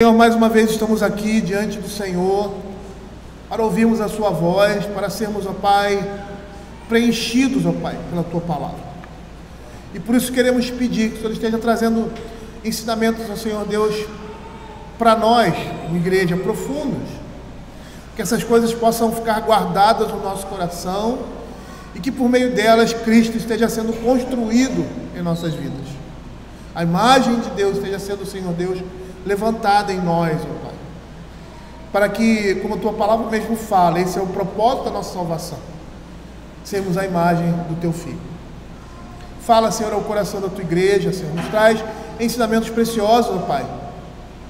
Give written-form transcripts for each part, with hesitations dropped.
Senhor, mais uma vez estamos aqui diante do Senhor para ouvirmos a sua voz, para sermos, ó Pai, preenchidos, ó Pai, pela tua palavra. E por isso queremos pedir que o Senhor esteja trazendo ensinamentos, ó Senhor Deus, para nós, uma igreja, profundos, que essas coisas possam ficar guardadas no nosso coração e que por meio delas Cristo esteja sendo construído em nossas vidas. A imagem de Deus esteja sendo, Senhor Deus, levantada em nós, ó Pai, para que, como a tua palavra mesmo fala, esse é o propósito da nossa salvação, sermos a imagem do teu Filho. Fala, Senhor, ao coração da tua igreja, Senhor, nos traz ensinamentos preciosos, ó Pai,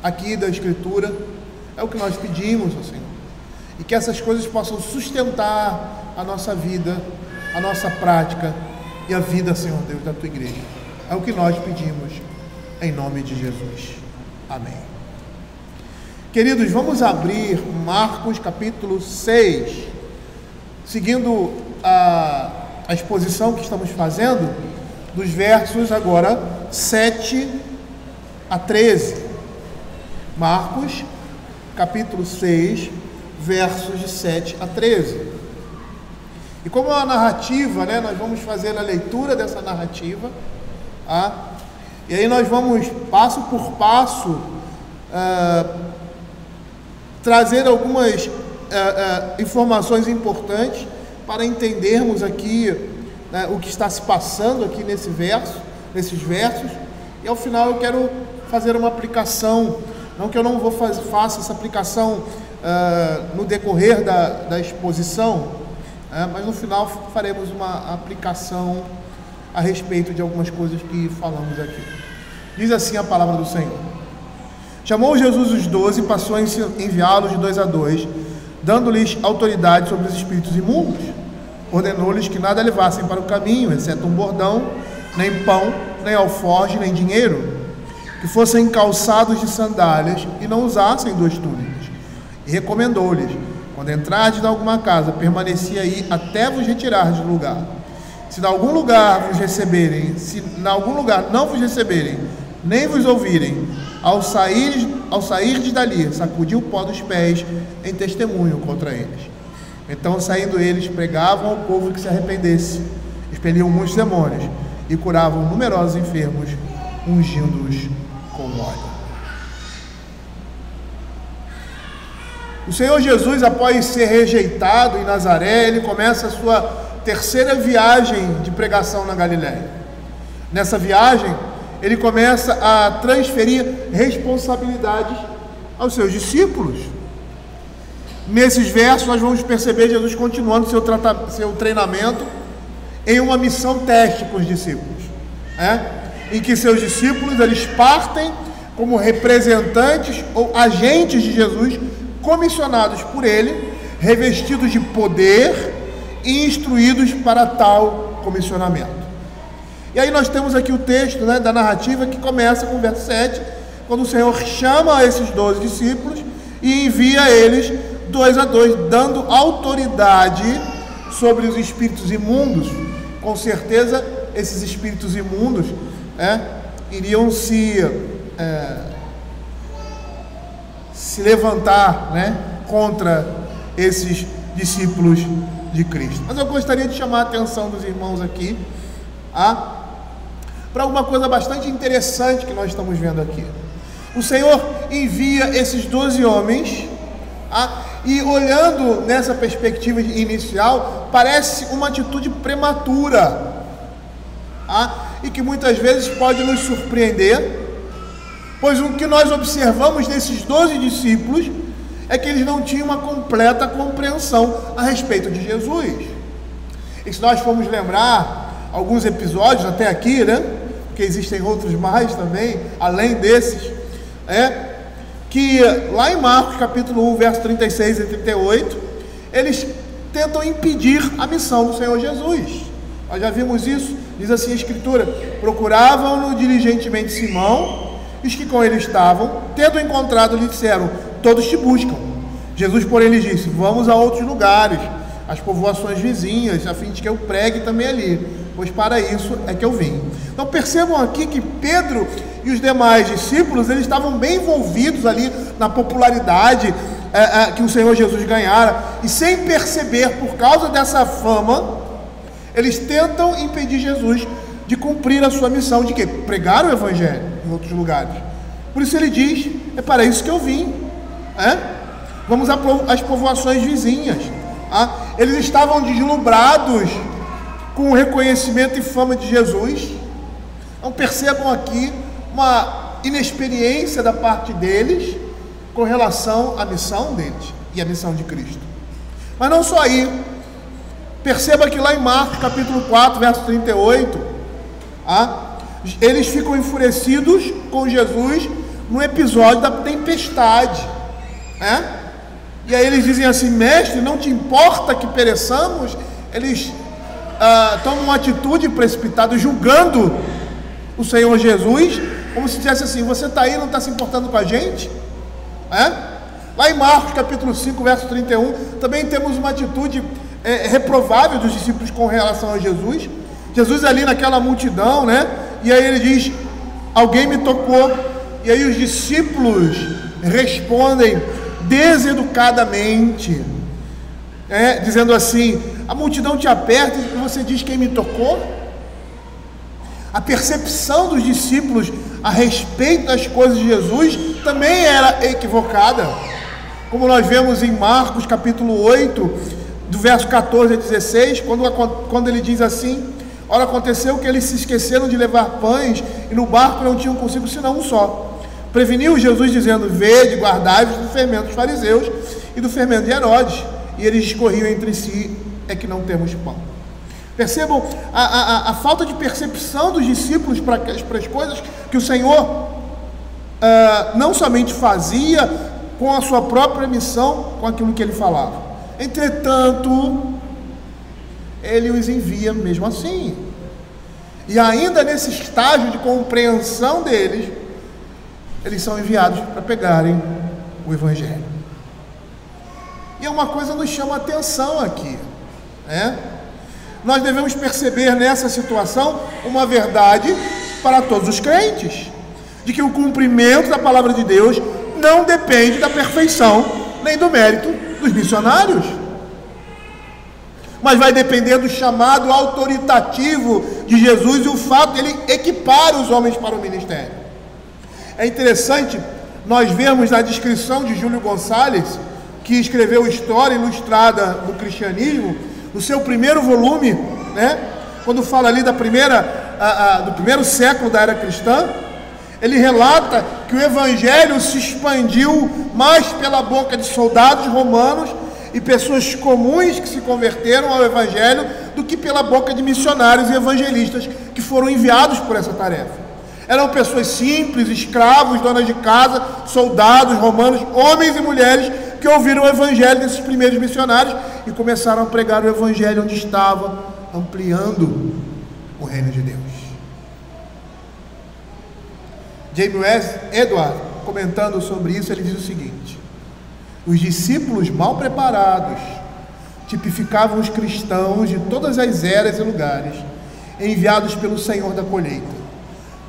aqui da Escritura, é o que nós pedimos, ó Senhor, e que essas coisas possam sustentar a nossa vida, a nossa prática e a vida, Senhor Deus, da tua igreja. É o que nós pedimos, em nome de Jesus. Amém. Queridos, vamos abrir Marcos capítulo 6, seguindo a exposição que estamos fazendo, dos versos agora 7 a 13. Marcos capítulo 6, versos de 7 a 13. E como é uma narrativa, né, nós vamos fazer a leitura dessa narrativa, e aí nós vamos, passo por passo, trazer algumas informações importantes para entendermos aqui, né, o que está se passando aqui nesses versos, e ao final eu quero fazer uma aplicação, não que eu não faça essa aplicação no decorrer da exposição, mas no final faremos uma aplicação a respeito de algumas coisas que falamos aqui. Diz assim a palavra do Senhor: Chamou Jesus os 12 e passou a enviá-los de 2 a 2, dando-lhes autoridade sobre os espíritos imundos. Ordenou-lhes que nada levassem para o caminho, exceto um bordão, nem pão, nem alforje, nem dinheiro, que fossem calçados de sandálias e não usassem 2 túnicas. E recomendou-lhes: quando entrardes em alguma casa, permaneci aí até vos retirardes do lugar. Se em algum lugar vos receberem, se em algum lugar não vos receberem, nem vos ouvirem, ao sair dali, sacudi o pó dos pés em testemunho contra eles. Então, saindo eles, pregavam ao povo que se arrependesse, expeliam muitos demônios e curavam numerosos enfermos, ungindo-os com óleo. O Senhor Jesus, após ser rejeitado em Nazaré, ele começa a sua terceira viagem de pregação na Galileia. Nessa viagem, ele começa a transferir responsabilidades aos seus discípulos. Nesses versos, nós vamos perceber Jesus continuando seu treinamento em uma missão teste com os discípulos, em que seus discípulos eles partem como representantes ou agentes de Jesus, comissionados por ele, revestidos de poder e instruídos para tal comissionamento. E aí nós temos aqui o texto, né, da narrativa, que começa com o verso 7, quando o Senhor chama esses 12 discípulos e envia eles 2 a 2, dando autoridade sobre os espíritos imundos. Com certeza esses espíritos imundos iriam se levantar, né, contra esses discípulos de Cristo. Mas eu gostaria de chamar a atenção dos irmãos aqui para alguma coisa bastante interessante que nós estamos vendo aqui. O Senhor envia esses 12 homens, e olhando nessa perspectiva inicial, parece uma atitude prematura, e que muitas vezes pode nos surpreender, pois o que nós observamos nesses 12 discípulos é que eles não tinham uma completa compreensão a respeito de Jesus. E se nós formos lembrar alguns episódios até aqui, né, porque existem outros mais também, além desses, que lá em Marcos capítulo 1, verso 36 e 38, eles tentam impedir a missão do Senhor Jesus. Nós já vimos isso, diz assim a Escritura: procuravam-no diligentemente Simão, e os que com ele estavam, tendo encontrado, lhe disseram: todos te buscam. Jesus, porém, lhes disse: vamos a outros lugares, às povoações vizinhas, a fim de que eu pregue também ali, pois para isso é que eu vim. Então percebam aqui que Pedro e e os demais discípulos, eles estavam bem envolvidos ali na popularidade que o Senhor Jesus ganhara, e sem perceber, por causa dessa fama, eles tentam impedir Jesus de cumprir a sua missão de quê? Pregar o Evangelho em outros lugares. Por isso ele diz: é para isso que eu vim. Vamos às povoações vizinhas. Eles estavam deslumbrados com o reconhecimento e fama de Jesus. Então percebam aqui uma inexperiência da parte deles com relação à missão deles e à missão de Cristo. Mas não só aí. Perceba que lá em Marcos capítulo 4, verso 38, eles ficam enfurecidos com Jesus no episódio da tempestade, e aí eles dizem assim: mestre, não te importa que pereçamos? Eles tomam uma atitude precipitada, julgando o Senhor Jesus, como se dissesse assim: você está aí, não está se importando com a gente? Lá em Marcos capítulo 5, verso 31, também temos uma atitude reprovável dos discípulos com relação a Jesus. Jesus ali naquela multidão, e aí ele diz: alguém me tocou. E aí os discípulos respondem deseducadamente, dizendo assim: a multidão te aperta e você diz: quem me tocou? A percepção dos discípulos a respeito das coisas de Jesus também era equivocada, como nós vemos em Marcos capítulo 8, do verso 14 a 16, quando ele diz assim: ora, aconteceu que eles se esqueceram de levar pães, e no barco não tinham consigo senão um só. Preveniu Jesus dizendo: vede, guardai-vos do fermento dos fariseus e do fermento de Herodes. E eles discorriam entre si: é que não temos pão. Percebam a falta de percepção dos discípulos para as coisas que o Senhor não somente fazia com a sua própria missão, com aquilo que ele falava. Entretanto, ele os envia mesmo assim. E ainda nesse estágio de compreensão deles, eles são enviados para pegarem o Evangelho. E uma coisa nos chama a atenção aqui, Nós devemos perceber nessa situação uma verdade para todos os crentes, de que o cumprimento da palavra de Deus não depende da perfeição nem do mérito dos missionários, mas vai depender do chamado autoritativo de Jesus e o fato de ele equipar os homens para o ministério. É interessante nós vermos na descrição de Júlio Gonçalves, que escreveu História Ilustrada do Cristianismo, no seu primeiro volume, quando fala ali do primeiro século da era cristã, ele relata que o Evangelho se expandiu mais pela boca de soldados romanos e pessoas comuns que se converteram ao Evangelho do que pela boca de missionários e evangelistas que foram enviados por essa tarefa. Eram pessoas simples, escravos, donas de casa, soldados romanos, homens e mulheres que ouviram o Evangelho desses primeiros missionários e começaram a pregar o Evangelho onde estava, ampliando o reino de Deus. James Edward, comentando sobre isso, ele diz o seguinte: os discípulos mal preparados tipificavam os cristãos de todas as eras e lugares, enviados pelo Senhor da colheita.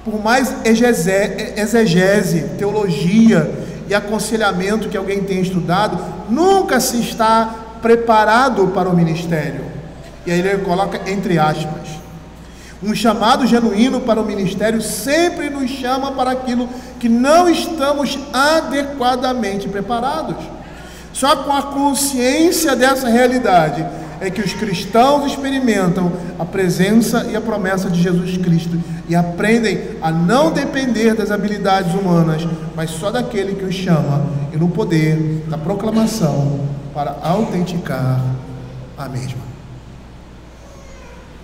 Por mais exegese, teologia e aconselhamento que alguém tenha estudado, nunca se está preparado para o ministério. E aí ele coloca entre aspas: um chamado genuíno para o ministério sempre nos chama para aquilo que não estamos adequadamente preparados. Só com a consciência dessa realidade é que os cristãos experimentam a presença e a promessa de Jesus Cristo e aprendem a não depender das habilidades humanas, mas só daquele que os chama, e no poder da proclamação para autenticar a mesma.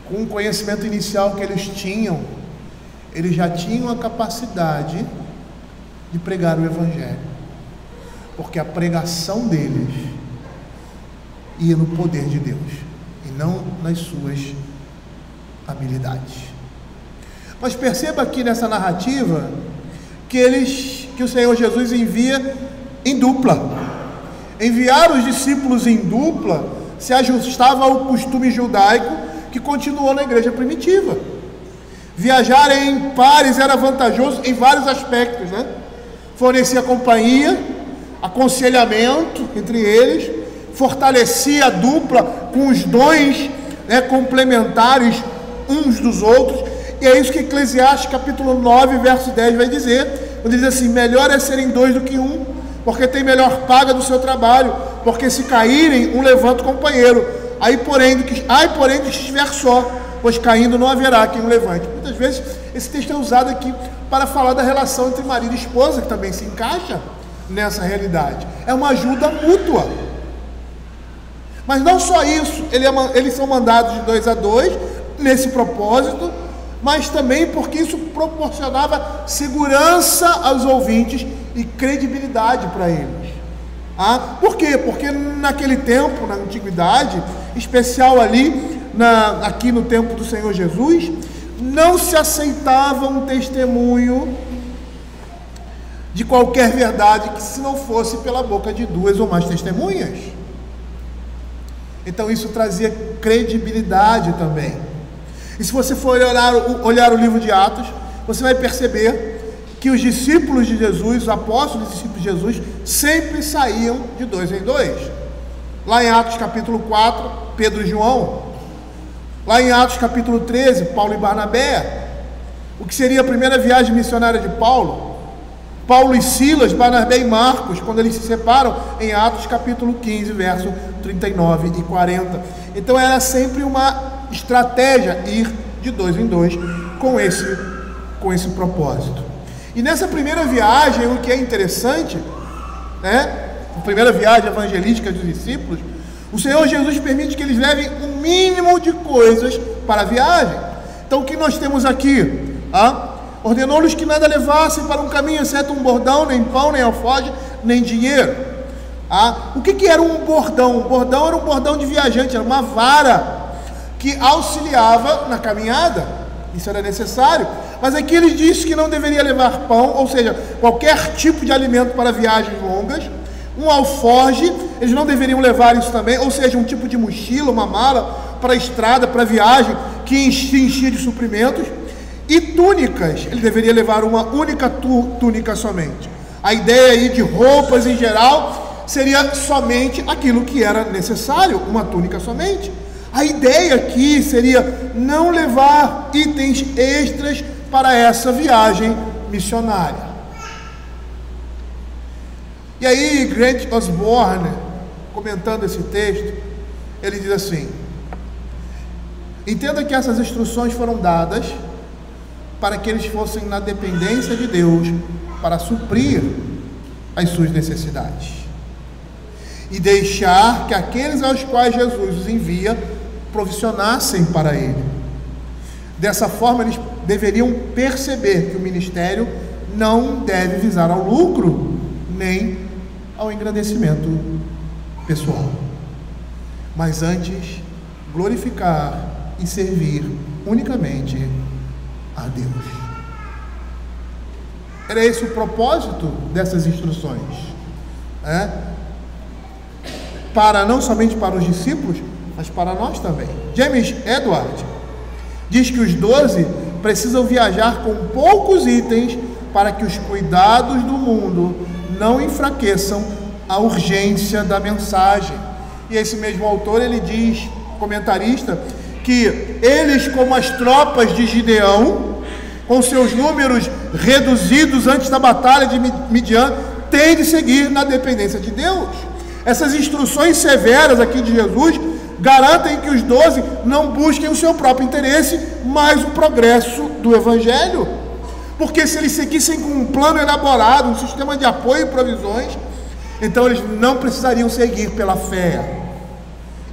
Com o conhecimento inicial que eles tinham, eles já tinham a capacidade de pregar o Evangelho, porque a pregação deles ia no poder de Deus e não nas suas habilidades. Mas perceba aqui nessa narrativa que o Senhor Jesus envia em dupla. Enviar os discípulos em dupla se ajustava ao costume judaico que continuou na igreja primitiva. Viajar em pares era vantajoso em vários aspectos, né? Fornecia companhia, aconselhamento entre eles, fortalecia a dupla com os dons, né, complementares uns dos outros. E é isso que Eclesiastes capítulo 9, verso 10 vai dizer, quando diz assim: melhor é serem dois do que um, porque tem melhor paga do seu trabalho, porque se caírem, um levanta o companheiro. Ai, porém, do que estiver só, pois caindo não haverá quem o levante. Muitas vezes esse texto é usado aqui para falar da relação entre marido e esposa, que também se encaixa nessa realidade. É uma ajuda mútua. Mas não só isso, eles são mandados de 2 a 2 nesse propósito, mas também porque isso proporcionava segurança aos ouvintes e credibilidade para eles. Por quê? Porque naquele tempo, na antiguidade, especial ali, aqui no tempo do Senhor Jesus, não se aceitava um testemunho de qualquer verdade que se não fosse pela boca de 2 ou mais testemunhas. Então isso trazia credibilidade também. E se você for olhar o livro de Atos, você vai perceber que os discípulos de Jesus, os apóstolos e discípulos de Jesus, sempre saíam de 2 em 2. Lá em Atos capítulo 4, Pedro e João. Lá em Atos capítulo 13, Paulo e Barnabé. O que seria a primeira viagem missionária de Paulo? Paulo e Silas, Barnabé e Marcos, quando eles se separam, em Atos capítulo 15, verso 39 e 40. Então era sempre uma estratégia ir de 2 em 2 com esse propósito. E nessa primeira viagem, o que é interessante, né? A primeira viagem evangelística dos discípulos, o Senhor Jesus permite que eles levem o mínimo de coisas para a viagem. Então o que nós temos aqui? Ordenou-lhes que nada levassem para um caminho, exceto um bordão, nem pão, nem alforje, nem dinheiro. O que era um bordão? Um bordão era um bordão de viajante, era uma vara que auxiliava na caminhada. Isso era necessário. Mas aqui ele disse que não deveria levar pão, ou seja, qualquer tipo de alimento para viagens longas. Um alforje, eles não deveriam levar isso também, ou seja, um tipo de mochila, uma mala para a estrada, para a viagem, que se enchia de suprimentos. E túnicas, ele deveria levar uma única túnica somente. A ideia aí de roupas em geral seria somente aquilo que era necessário, uma túnica somente. A ideia aqui seria não levar itens extras para essa viagem missionária. E aí Grant Osborne, comentando esse texto, ele diz assim: entenda que essas instruções foram dadas para que eles fossem na dependência de Deus para suprir as suas necessidades e deixar que aqueles aos quais Jesus os envia provisionassem para ele. Dessa forma, eles deveriam perceber que o ministério não deve visar ao lucro nem ao engrandecimento pessoal, mas antes glorificar e servir unicamente a Deus. Era esse o propósito dessas instruções, não somente para os discípulos, mas para nós também. James Edward diz que os 12 precisam viajar com poucos itens para que os cuidados do mundo não enfraqueçam a urgência da mensagem. E esse mesmo autor, ele diz, comentarista, que eles, como as tropas de Gideão, com seus números reduzidos antes da batalha de Midian, têm de seguir na dependência de Deus. Essas instruções severas aqui de Jesus garantem que os 12 não busquem o seu próprio interesse, mas o progresso do Evangelho. Porque se eles seguissem com um plano elaborado, um sistema de apoio e provisões, então eles não precisariam seguir pela fé.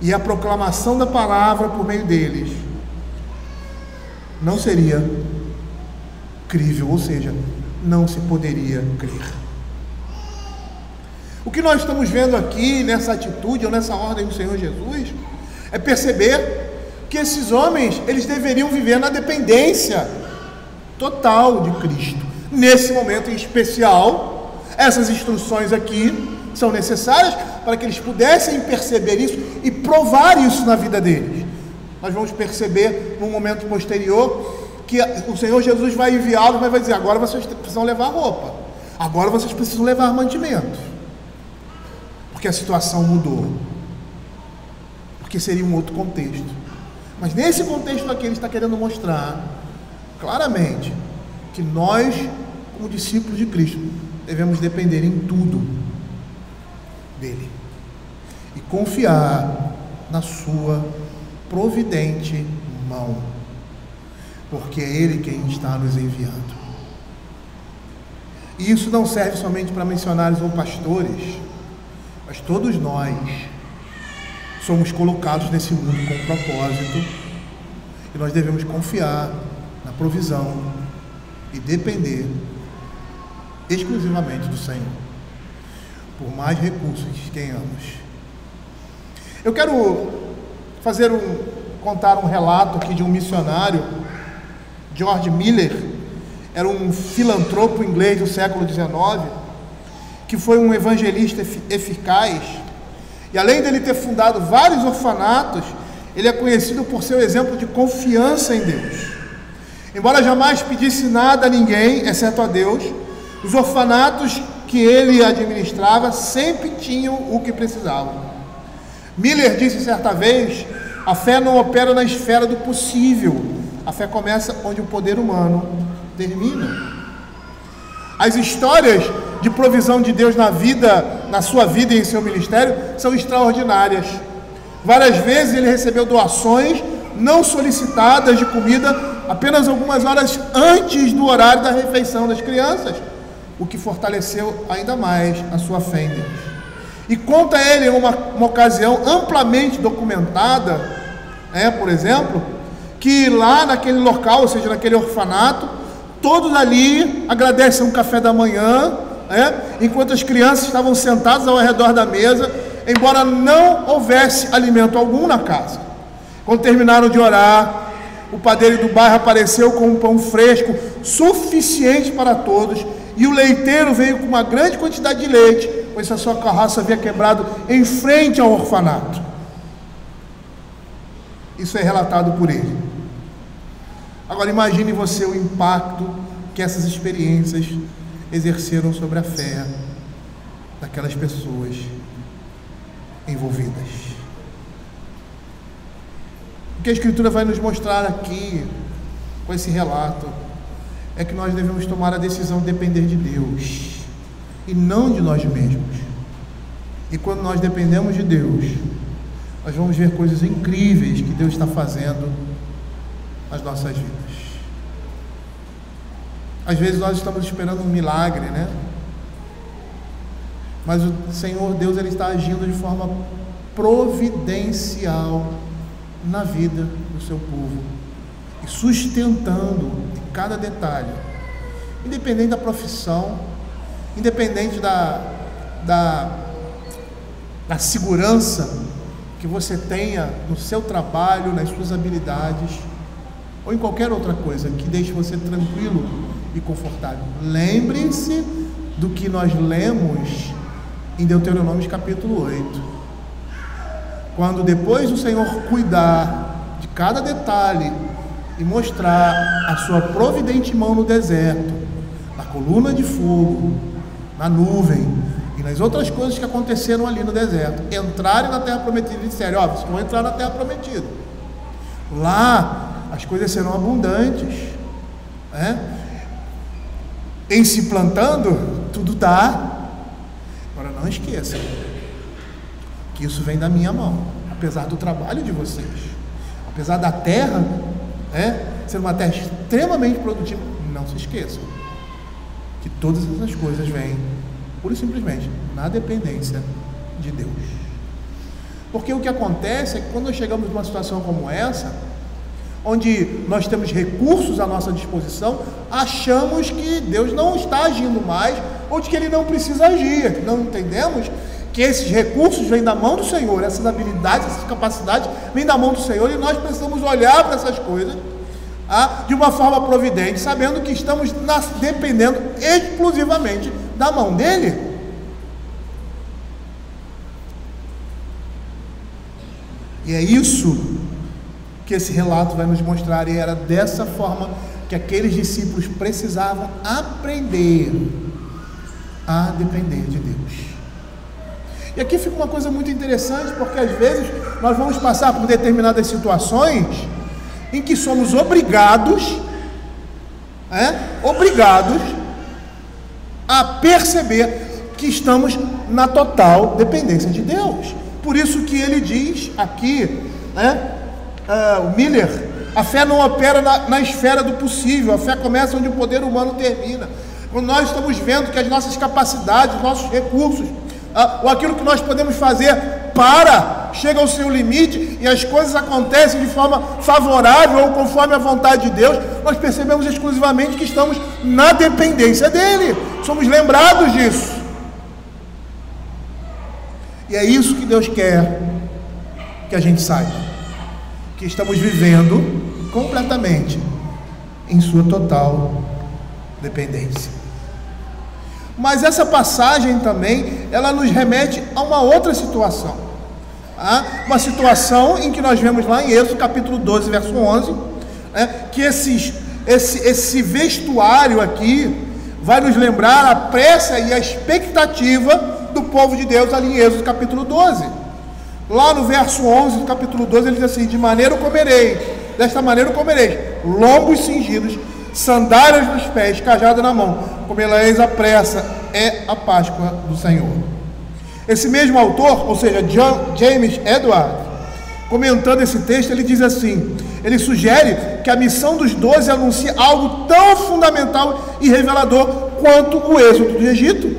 E a proclamação da palavra por meio deles não seria crível, ou seja, não se poderia crer. O que nós estamos vendo aqui nessa atitude ou nessa ordem do Senhor Jesus é perceber que esses homens, eles deveriam viver na dependência total de Cristo. Nesse momento em especial, essas instruções aqui são necessárias para que eles pudessem perceber isso e provar isso na vida deles. Nós vamos perceber num momento posterior que o Senhor Jesus vai enviá-los, mas vai dizer: agora vocês precisam levar roupa, agora vocês precisam levar mantimento, porque a situação mudou, porque seria um outro contexto. Mas nesse contexto aqui ele está querendo mostrar claramente que nós, como discípulos de Cristo, devemos depender em tudo dele e confiar na sua providente mão, porque é ele quem está nos enviando. E isso não serve somente para missionários ou pastores, mas todos nós somos colocados nesse mundo com um propósito, e nós devemos confiar na provisão e depender exclusivamente do Senhor, por mais recursos que tenhamos. Eu quero contar um relato aqui de um missionário, George Miller. Era um filantropo inglês do século XIX, que foi um evangelista eficaz, e além dele ter fundado vários orfanatos, ele é conhecido por seu exemplo de confiança em Deus. Embora jamais pedisse nada a ninguém, exceto a Deus, os orfanatos que ele administrava sempre tinham o que precisavam. Miller disse certa vez: a fé não opera na esfera do possível, a fé começa onde o poder humano termina. As histórias de provisão de Deus na sua vida e em seu ministério são extraordinárias. Várias vezes ele recebeu doações não solicitadas de comida apenas algumas horas antes do horário da refeição das crianças, o que fortaleceu ainda mais a sua fé em Deus. E conta ele uma ocasião amplamente documentada, por exemplo, que lá naquele local, ou seja, naquele orfanato, todos ali agradecem um café da manhã, enquanto as crianças estavam sentadas ao redor da mesa, embora não houvesse alimento algum na casa. Quando terminaram de orar, o padeiro do bairro apareceu com um pão fresco suficiente para todos, e o leiteiro veio com uma grande quantidade de leite, pois a sua carroça havia quebrado em frente ao orfanato. Isso é relatado por ele. Agora imagine você o impacto que essas experiências exerceram sobre a fé daquelas pessoas envolvidas. O que a Escritura vai nos mostrar aqui, com esse relato, é que nós devemos tomar a decisão de depender de Deus e não de nós mesmos. E quando nós dependemos de Deus, nós vamos ver coisas incríveis que Deus está fazendo nas nossas vidas. Às vezes nós estamos esperando um milagre, mas o Senhor Deus, ele está agindo de forma providencial na vida do seu povo e sustentando em cada detalhe, independente da profissão, independente da segurança que você tenha no seu trabalho, nas suas habilidades ou em qualquer outra coisa que deixe você tranquilo e confortável. Lembre-se do que nós lemos em Deuteronômio capítulo 8, quando depois do Senhor cuidar de cada detalhe e mostrar a sua providente mão no deserto, na coluna de fogo, na nuvem e nas outras coisas que aconteceram ali no deserto, entrarem na terra prometida e disserem: vocês vão entrar na terra prometida, lá as coisas serão abundantes, em se plantando tudo dá. Agora não esqueçam que isso vem da minha mão, apesar do trabalho de vocês, apesar da terra ser uma terra extremamente produtiva. Não se esqueçam que todas essas coisas vêm pura e simplesmente na dependência de Deus. Porque o que acontece é que quando nós chegamos numa situação como essa, onde nós temos recursos à nossa disposição, achamos que Deus não está agindo mais, ou de que Ele não precisa agir. Não entendemos que esses recursos vêm da mão do Senhor, essas habilidades, essas capacidades vêm da mão do Senhor, e nós precisamos olhar para essas coisas de uma forma providente, sabendo que estamos dependendo exclusivamente da mão dEle. E é isso que esse relato vai nos mostrar, e era dessa forma que aqueles discípulos precisavam aprender a depender de Deus. E aqui fica uma coisa muito interessante, porque às vezes nós vamos passar por determinadas situações em que somos obrigados a perceber que estamos na total dependência de Deus. Por isso que ele diz aqui, o Miller, a fé não opera na esfera do possível, a fé começa onde o poder humano termina. Quando nós estamos vendo que as nossas capacidades, nossos recursos, ou aquilo que nós podemos fazer chega ao seu limite e as coisas acontecem de forma favorável ou conforme a vontade de Deus, nós percebemos exclusivamente que estamos na dependência dele, somos lembrados disso. E é isso que Deus quer que a gente saiba, que estamos vivendo completamente em sua total dependência. Mas essa passagem também, ela nos remete a uma outra situação, uma situação em que nós vemos lá em Êxodo capítulo 12, verso 11, que esse vestuário aqui vai nos lembrar a pressa e a expectativa do povo de Deus ali em Êxodo capítulo 12. Lá no verso 11 do capítulo 12 ele diz assim: desta maneira comereis, lombos cingidos, sandálias nos pés, cajado na mão, comereis a pressa, é a Páscoa do Senhor. Esse mesmo autor, ou seja, James Edward, comentando esse texto, ele diz assim, ele sugere que a missão dos 12 anuncia algo tão fundamental e revelador quanto o êxodo do Egito,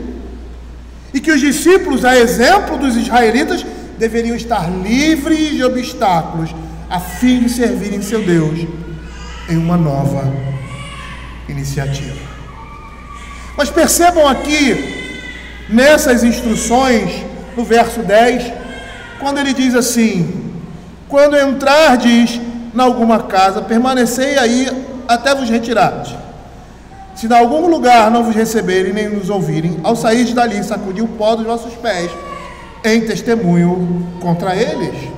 e que os discípulos, a exemplo dos israelitas, deveriam estar livres de obstáculos, a fim de servirem seu Deus em uma nova iniciativa. Mas percebam aqui, nessas instruções, no verso 10, quando ele diz assim: quando entrardes em alguma casa, permanecei aí até vos retirardes. Se em algum lugar não vos receberem nem nos ouvirem, ao sair dali, sacudi o pó dos vossos pés, em testemunho contra eles.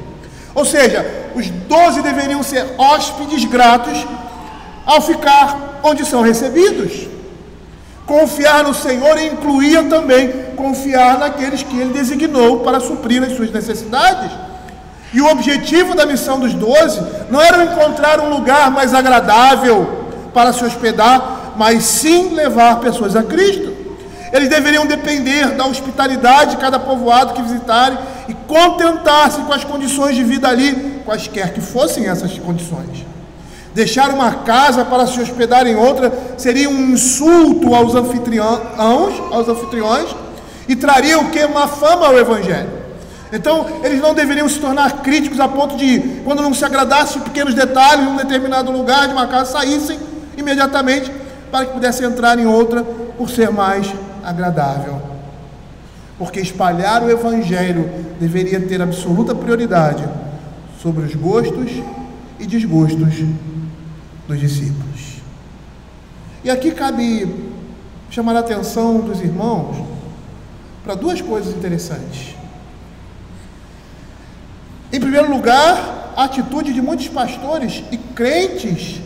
Ou seja, os 12 deveriam ser hóspedes gratos ao ficar onde são recebidos. Confiar no Senhor incluía também confiar naqueles que Ele designou para suprir as suas necessidades. E o objetivo da missão dos 12 não era encontrar um lugar mais agradável para se hospedar, mas sim levar pessoas a Cristo. Eles deveriam depender da hospitalidade de cada povoado que visitarem e contentar-se com as condições de vida ali, quaisquer que fossem essas condições. Deixar uma casa para se hospedar em outra seria um insulto aos anfitriões e traria o que? Má fama ao Evangelho. Então, eles não deveriam se tornar críticos a ponto de, quando não se agradasse pequenos detalhes em um determinado lugar de uma casa, saíssem imediatamente para que pudessem entrar em outra por ser mais agradável. Porque espalhar o Evangelho deveria ter absoluta prioridade sobre os gostos e desgostos dos discípulos. E aqui cabe chamar a atenção dos irmãos para duas coisas interessantes. Em primeiro lugar, a atitude de muitos pastores e crentes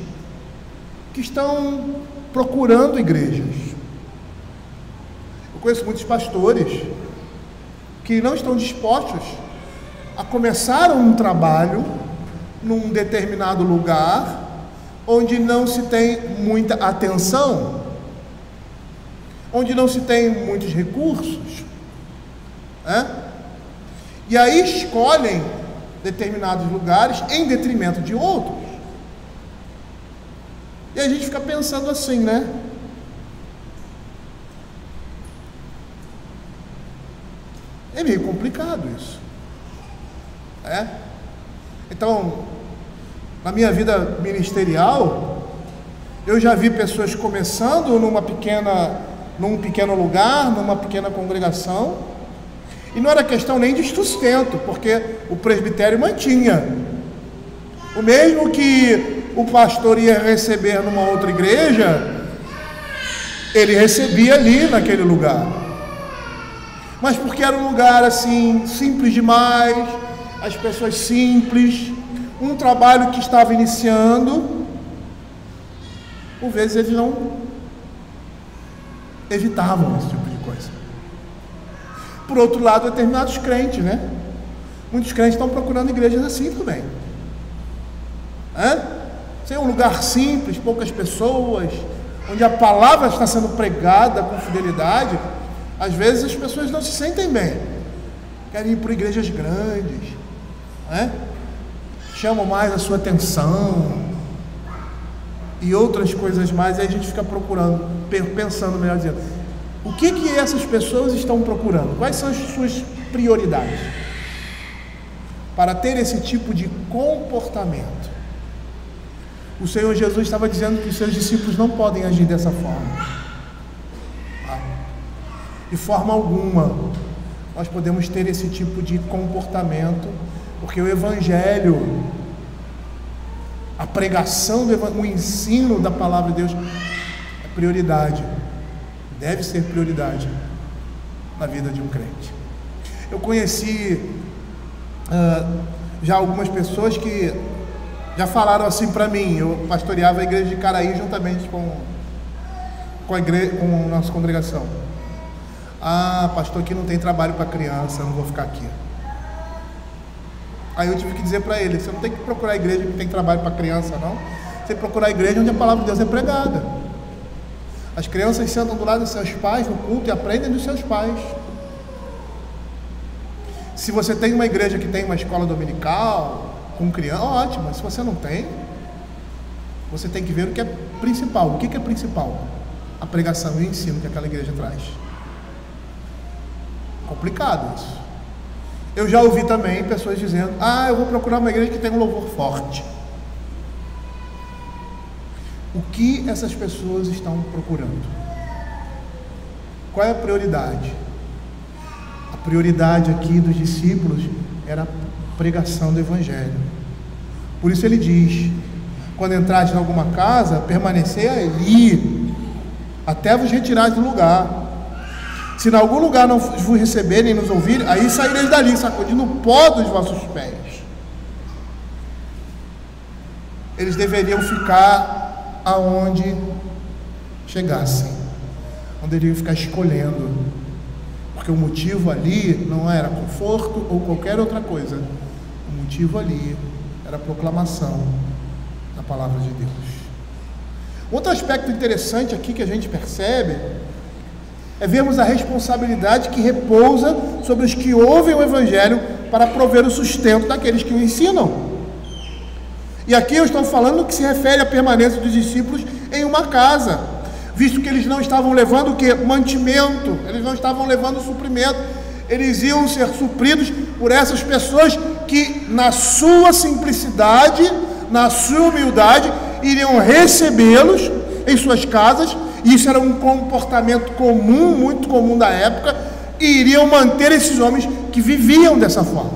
que estão procurando igrejas. Eu conheço muitos pastores que não estão dispostos a começar um trabalho num determinado lugar onde não se tem muita atenção, onde não se tem muitos recursos, e aí escolhem determinados lugares em detrimento de outros. E a gente fica pensando assim, né? É meio complicado isso. Então, na minha vida ministerial, eu já vi pessoas começando num pequeno lugar, numa pequena congregação, e não era questão nem de sustento, porque o presbitério mantinha. O mesmo que o pastor ia receber numa outra igreja, ele recebia ali naquele lugar. Mas porque era um lugar assim, simples demais, as pessoas simples, um trabalho que estava iniciando, por vezes eles não evitavam esse tipo de coisa. Por outro lado, determinados crentes, né? Muitos crentes estão procurando igrejas assim também. Sem um lugar simples, poucas pessoas, onde a palavra está sendo pregada com fidelidade. Às vezes as pessoas não se sentem bem, querem ir para igrejas grandes, chamam mais a sua atenção e outras coisas mais. Aí a gente fica procurando, pensando, melhor dizendo, o que essas pessoas estão procurando? Quais são as suas prioridades para ter esse tipo de comportamento? O Senhor Jesus estava dizendo que os seus discípulos não podem agir dessa forma. De forma alguma nós podemos ter esse tipo de comportamento, porque o Evangelho, a pregação do Evangelho, o ensino da palavra de Deus é prioridade, deve ser prioridade na vida de um crente. Eu conheci já algumas pessoas que já falaram assim para mim. Eu pastoreava a igreja de Caraí juntamente com a nossa congregação. Pastor, aqui não tem trabalho para criança, eu não vou ficar aqui. Aí eu tive que dizer para ele: você não tem que procurar a igreja que tem trabalho para criança, não. Você tem que procurar a igreja onde a palavra de Deus é pregada. As crianças sentam do lado dos seus pais no culto e aprendem dos seus pais. Se você tem uma igreja que tem uma escola dominical com criança, ótimo. Mas se você não tem, você tem que ver o que é principal. O que é principal? A pregação e o ensino que aquela igreja traz. Complicado isso. Eu já ouvi também pessoas dizendo: eu vou procurar uma igreja que tem um louvor forte. O que essas pessoas estão procurando? Qual é a prioridade? A prioridade aqui dos discípulos era a pregação do Evangelho. Por isso ele diz: quando entrares em alguma casa, permanecei ali, até vos retirares do lugar. Se em algum lugar não vos receberem e nos ouvirem, aí saireis dali, sacudindo o pó dos vossos pés. Eles deveriam ficar aonde chegassem, onde deveriam ficar escolhendo, porque o motivo ali não era conforto ou qualquer outra coisa. O motivo ali era a proclamação da palavra de Deus. Outro aspecto interessante aqui que a gente percebe é vermos a responsabilidade que repousa sobre os que ouvem o Evangelho para prover o sustento daqueles que o ensinam. E aqui eu estou falando que se refere à permanência dos discípulos em uma casa, visto que eles não estavam levando o que? Mantimento, eles não estavam levando suprimento, eles iam ser supridos por essas pessoas que, na sua simplicidade, na sua humildade, iriam recebê-los em suas casas. Isso era um comportamento comum, muito comum da época, e iriam manter esses homens que viviam dessa forma,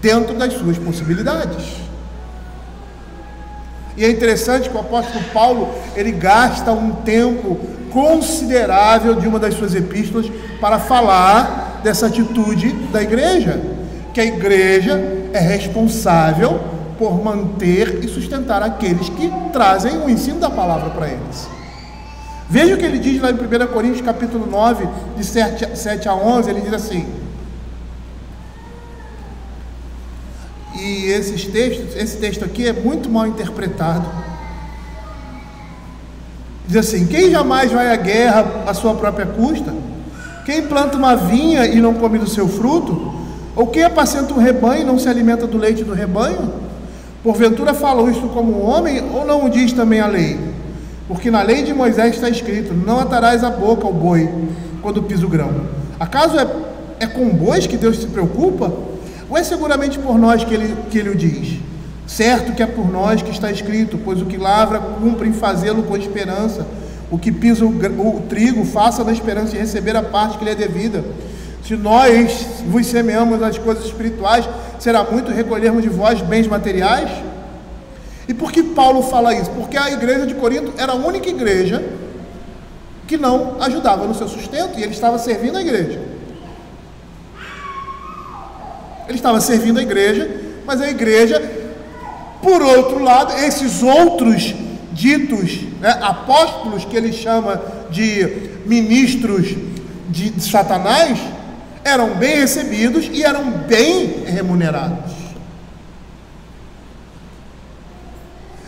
dentro das suas possibilidades. E é interessante que o apóstolo Paulo, ele gasta um tempo considerável de uma das suas epístolas para falar dessa atitude da igreja, que a igreja é responsável por manter e sustentar aqueles que trazem o ensino da palavra para eles. Veja o que ele diz lá em 1 Coríntios capítulo 9, de 7 a 11, ele diz assim, e esse texto aqui é muito mal interpretado. Diz assim: quem jamais vai à guerra à sua própria custa? Quem planta uma vinha e não come do seu fruto? Ou quem apacenta um rebanho e não se alimenta do leite do rebanho? Porventura falou isto como um homem, ou não o diz também a lei? Porque na lei de Moisés está escrito: não atarás a boca ao boi quando pisa o grão. Acaso é com bois que Deus se preocupa? Ou é seguramente por nós que ele o diz? Certo que é por nós que está escrito: pois o que lavra cumpre em fazê-lo com esperança. O que pisa o trigo, faça na esperança de receber a parte que lhe é devida. Se nós vos semeamos as coisas espirituais, será muito recolhermos de vós bens materiais? E por que Paulo fala isso? Porque a igreja de Corinto era a única igreja que não ajudava no seu sustento, e ele estava servindo a igreja. Ele estava servindo a igreja, mas a igreja, por outro lado, esses outros ditos, né, apóstolos, que ele chama de ministros de Satanás, eram bem recebidos e eram bem remunerados.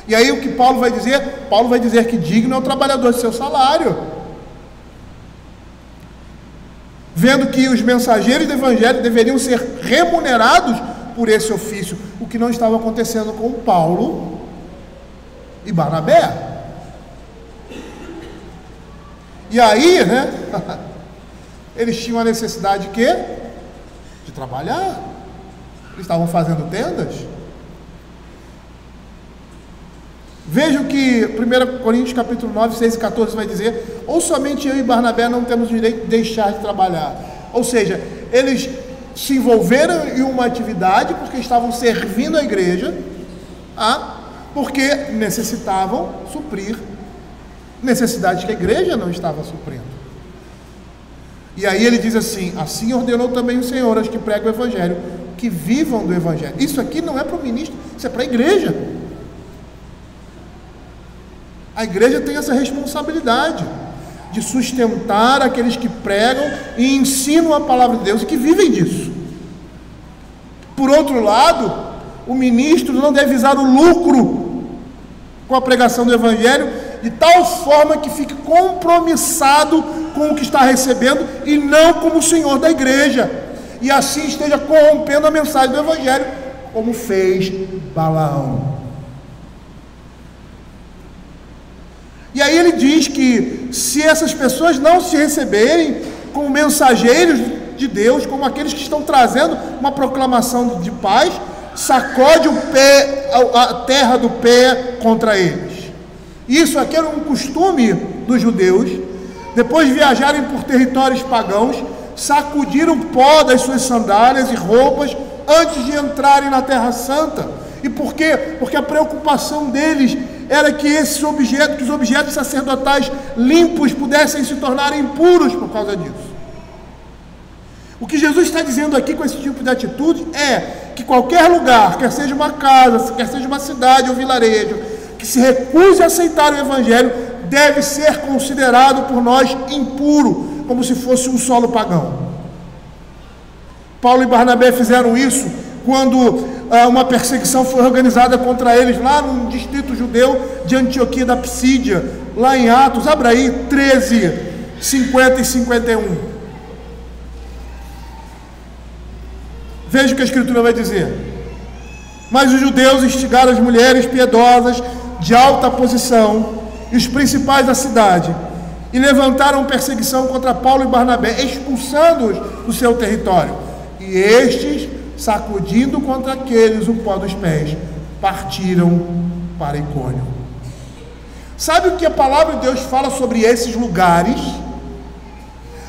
E aí o que Paulo vai dizer? Paulo vai dizer que digno é o trabalhador de seu salário, vendo que os mensageiros do evangelho deveriam ser remunerados por esse ofício, o que não estava acontecendo com Paulo e Barnabé. E aí, né, eles tinham a necessidade de quê? De trabalhar. Eles estavam fazendo tendas. Vejam que 1 Coríntios capítulo 9, 6 e 14 vai dizer: ou somente eu e Barnabé não temos o direito de deixar de trabalhar. Ou seja, eles se envolveram em uma atividade porque estavam servindo a igreja, porque necessitavam suprir necessidades que a igreja não estava suprindo. E aí ele diz assim: assim ordenou também o Senhor aos que pregam o evangelho, que vivam do evangelho. Isso aqui não é para o ministro, isso é para a igreja. A igreja tem essa responsabilidade de sustentar aqueles que pregam e ensinam a palavra de Deus e que vivem disso. Por outro lado, o ministro não deve visar o lucro com a pregação do evangelho de tal forma que fique compromissado com o que está recebendo e não como o senhor da igreja, e assim esteja corrompendo a mensagem do evangelho, como fez Balaão. E aí ele diz que se essas pessoas não se receberem como mensageiros de Deus, como aqueles que estão trazendo uma proclamação de paz, sacode a terra do pé contra eles. Isso aqui era um costume dos judeus. Depois de viajarem por territórios pagãos, sacudir o pó das suas sandálias e roupas antes de entrarem na Terra Santa. E por quê? Porque a preocupação deles era que os objetos sacerdotais limpos pudessem se tornar impuros por causa disso. O que Jesus está dizendo aqui com esse tipo de atitude é que qualquer lugar, quer seja uma casa, quer seja uma cidade ou vilarejo, que se recuse a aceitar o evangelho, deve ser considerado por nós impuro, como se fosse um solo pagão. Paulo e Barnabé fizeram isso quando uma perseguição foi organizada contra eles lá no distrito judeu de Antioquia da Psídia, lá em Atos. Abra aí 13, 50 e 51. Veja o que a Escritura vai dizer. Mas os judeus instigaram as mulheres piedosas de alta posição e os principais da cidade, e levantaram perseguição contra Paulo e Barnabé, expulsando-os do seu território. E estes, sacudindo contra aqueles o pó dos pés, partiram para Icônio. Sabe o que a palavra de Deus fala sobre esses lugares?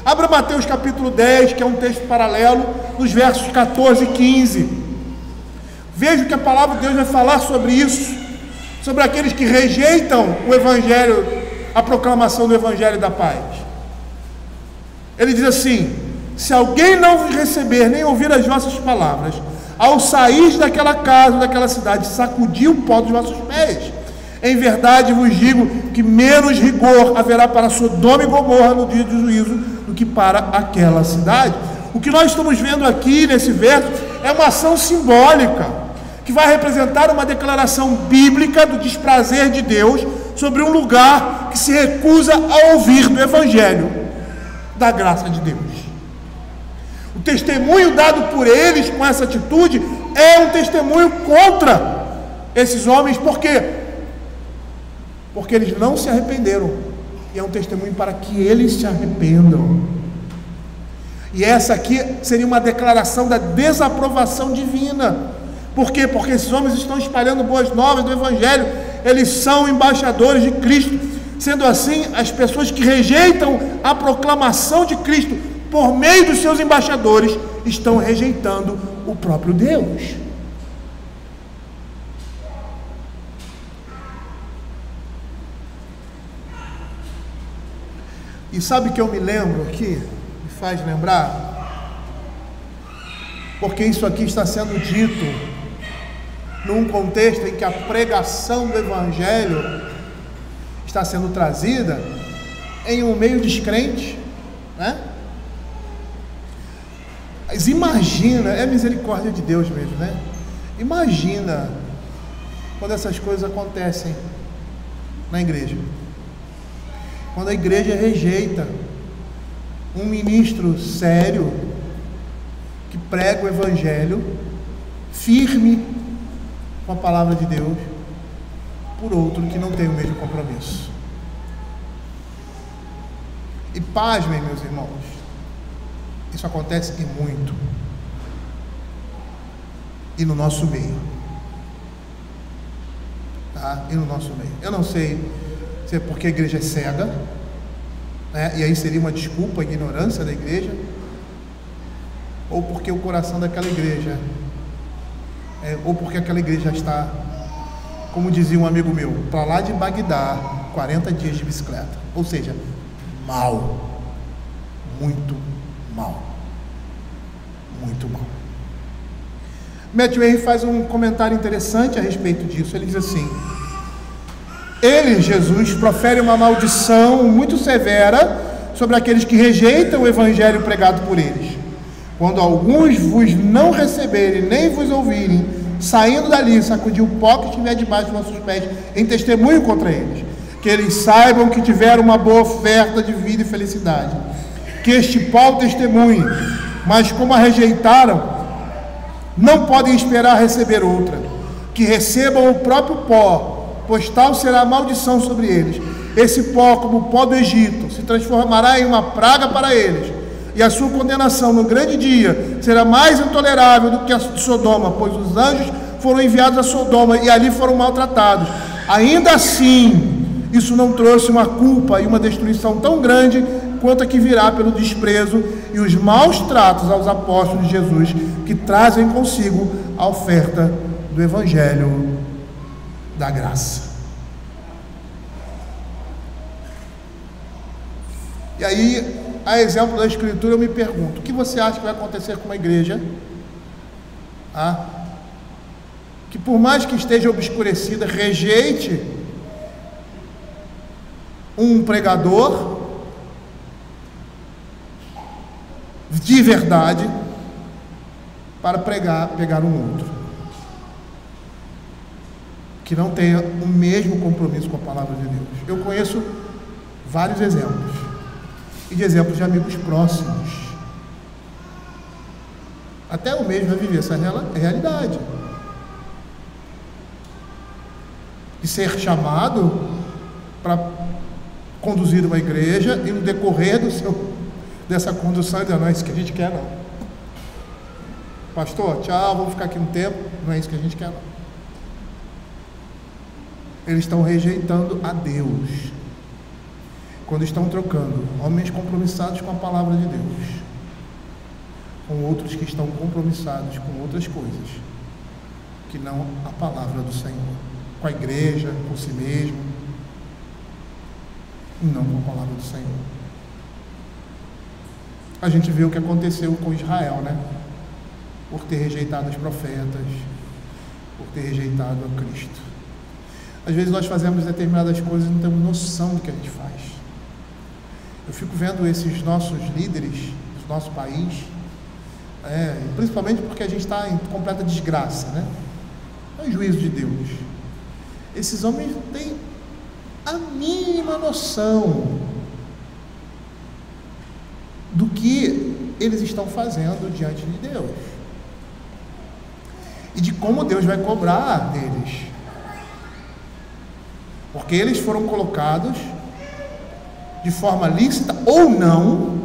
Abra Mateus capítulo 10, que é um texto paralelo, nos versos 14 e 15. Veja o que a palavra de Deus vai falar sobre isso, sobre aqueles que rejeitam o evangelho, a proclamação do evangelho da paz. Ele diz assim: se alguém não vos receber nem ouvir as vossas palavras, ao sair daquela casa, daquela cidade, sacudir o pó dos vossos pés. Em verdade vos digo que menos rigor haverá para Sodoma e Gomorra no dia do juízo do que para aquela cidade. O que nós estamos vendo aqui nesse verso é uma ação simbólica, que vai representar uma declaração bíblica do desprazer de Deus sobre um lugar que se recusa a ouvir do evangelho da graça de Deus. O testemunho dado por eles com essa atitude é um testemunho contra esses homens. Por quê? Porque eles não se arrependeram, e é um testemunho para que eles se arrependam. E essa aqui seria uma declaração da desaprovação divina. Por quê? Porque esses homens estão espalhando boas novas do evangelho, eles são embaixadores de Cristo. Sendo assim, as pessoas que rejeitam a proclamação de Cristo por meio dos seus embaixadores estão rejeitando o próprio Deus. E sabe o que eu me lembro aqui? Me faz lembrar? Porque isso aqui está sendo dito num contexto em que a pregação do evangelho está sendo trazida em um meio descrente, né? Mas imagina, é misericórdia de Deus mesmo, né? Imagina quando essas coisas acontecem na igreja. Quando a igreja rejeita um ministro sério, que prega o evangelho, firme com a palavra de Deus, por outro que não tem o mesmo compromisso. E pasmem, meus irmãos, isso acontece e muito, e no nosso meio, tá? E no nosso meio. Eu não sei se é porque a igreja é cega, né? E aí seria uma desculpa a ignorância da igreja, ou porque o coração daquela igreja, ou porque aquela igreja está, como dizia um amigo meu, para lá de Bagdá, 40 dias de bicicleta, ou seja, mal, muito mal, muito mal. Matthew Henry faz um comentário interessante a respeito disso. Ele diz assim: ele, Jesus, profere uma maldição muito severa sobre aqueles que rejeitam o evangelho pregado por eles. Quando alguns vos não receberem, nem vos ouvirem, saindo dali, sacudir o pó que estiver debaixo dos nossos pés, em testemunho contra eles, que eles saibam que tiveram uma boa oferta de vida e felicidade, que este pó o testemunhe, mas como a rejeitaram, não podem esperar receber outra, que recebam o próprio pó, pois tal será a maldição sobre eles. Esse pó, como o pó do Egito, se transformará em uma praga para eles, e a sua condenação no grande dia será mais intolerável do que a de Sodoma, pois os anjos foram enviados a Sodoma e ali foram maltratados. Ainda assim, isso não trouxe uma culpa e uma destruição tão grande quanto a que virá pelo desprezo e os maus tratos aos apóstolos de Jesus, que trazem consigo a oferta do Evangelho da graça. E aí, a exemplo da Escritura, eu me pergunto: o que você acha que vai acontecer com uma igreja que, por mais que esteja obscurecida, rejeite um pregador de verdade para pegar um outro que não tenha o mesmo compromisso com a palavra de Deus? Eu conheço vários exemplos, e de exemplos de amigos próximos. Até eu mesmo já vivi essa realidade de ser chamado para conduzir uma igreja, e no decorrer dessa condução, não é isso que a gente quer, não. Pastor, tchau, vamos ficar aqui um tempo. Não é isso que a gente quer, não. Eles estão rejeitando a Deus quando estão trocando homens compromissados com a palavra de Deus com outros que estão compromissados com outras coisas que não a palavra do Senhor, com a igreja, com si mesmo, e não com a palavra do Senhor. A gente vê o que aconteceu com Israel, né? Por ter rejeitado os profetas, por ter rejeitado a Cristo. Às vezes nós fazemos determinadas coisas e não temos noção do que a gente faz. Eu fico vendo esses nossos líderes do nosso país, principalmente porque a gente está em completa desgraça, né? É o juízo de Deus. Esses homens não têm a mínima noção do que eles estão fazendo diante de Deus e de como Deus vai cobrar deles, porque eles foram colocados de forma lícita ou não